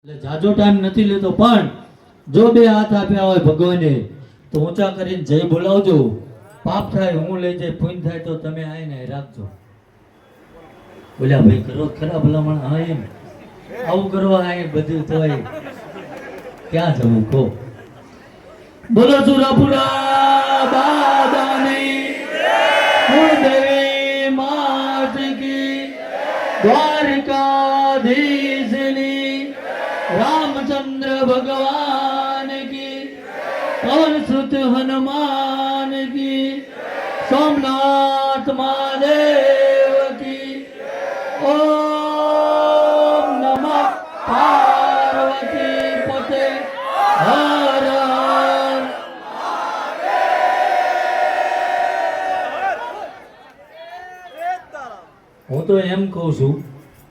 એટલે જાજો ટાઈમ નથી લેતો, પણ જો બે હાથ આપ્યા હોય ભગવાને તો ઊંચા કરીને જય બોલાવજો. પાપ થાય હું લઈ જાય, પુણ્ય થાય તો તમે આવીને રાખજો. બોલ્યા ભાઈ કરો ખરા ભલામણ, હા એમ આવું કરવા આય બધું તોય ક્યાં જવું કહો. બોલો સુરપુરા દાદાની કુળદેવી માત કી, દ્વારકાધીશની, रामचंद्र भगवान की, पवन सुत हनुमान की, सोमनाथ महादेव की, ओम नमः पार्वती पते हर हर. હું તો એમ કહું છું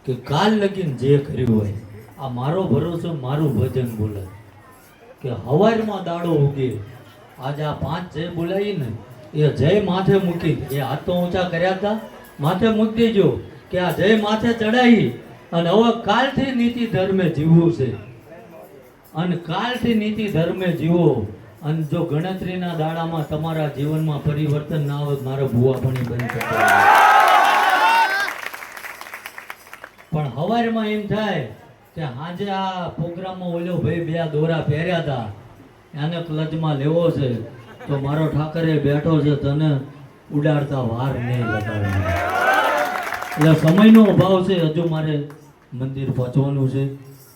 કે કાલ લગીને જે કર્યું હોય, આ મારો ભરોસો મારું ભજન બોલે કે હવારમાં દાડો ઉગે. આજે આ 5 જય બોલાવી ને એ જય માથે મૂકી, એ હાથ તો ઊંચા કર્યા હતા, માથે મૂકી દેજો કે આ જય માથે ચડાવી અને હવે કાલથી નીતિ ધર્મે જીવવું છે. અને કાલથી નીતિ ધર્મે જીવો. અને જો ગણતરીના દાડામાં તમારા જીવનમાં પરિવર્તન ના આવે, મારો ભૂવા ભણી બની શકે. પણ હવારમાં એમ થાય કે આજે આ પ્રોગ્રામમાં ઓલો ભાઈ 2 દોરા પહેર્યા હતા, એને ક્લચમાં લેવો છે તો મારો ઠાકરે બેઠો છે, તને ઉડાડતા વાર નહીં લગાડે. એટલે સમયનો અભાવ છે, હજુ મારે મંદિર પહોંચવાનું છે.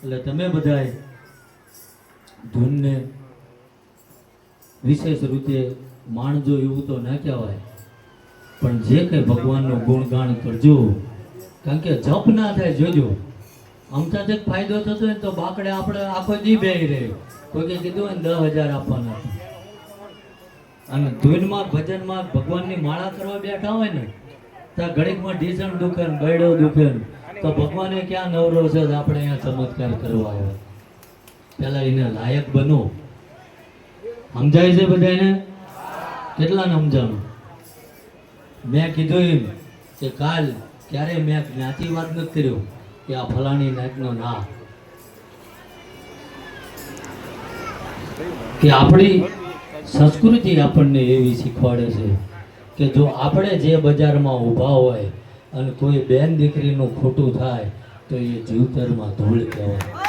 એટલે તમે બધાય ધૂનને વિશેષ રીતે માણજો એવું તો ના કહેવાય, પણ જે કંઈ ભગવાનનું ગુણગાન કરજો. કારણ કે જપ ના થાય જોજો. અમથા જ ફાયદો થતો હોય તો બાકડે આપણે આખો દી બેહી રહે. કોઈ કીધું હોય ને 10,000 આપવાના, અને ધૂનમાં ભજનમાં ભગવાનની માળા કરવા બેઠા હોય ને ત્યાં ઘડીકમાં ઢીસણ દુખે, ગયડો દુખે, તો ભગવાને ક્યાં નવરો છે આપણે અહીંયા ચમત્કાર કરવા આવ્યો. પેલા એને લાયક બનો. સમજાય છે બધાને? કેટલાને સમજાણું? મેં કીધું એમ કે કાલ ક્યારેય મેં જ્ઞાતિવાદ નથી કર્યો કે આ ફલાણી નાતનો, ના. કે આપણી સંસ્કૃતિ આપણને એવી શીખવાડે છે કે જો આપણે જે બજારમાં ઊભા હોય અને કોઈ બેન દીકરીનું ખોટું થાય તો એ જીવતરમાં ધૂળ કહેવાય.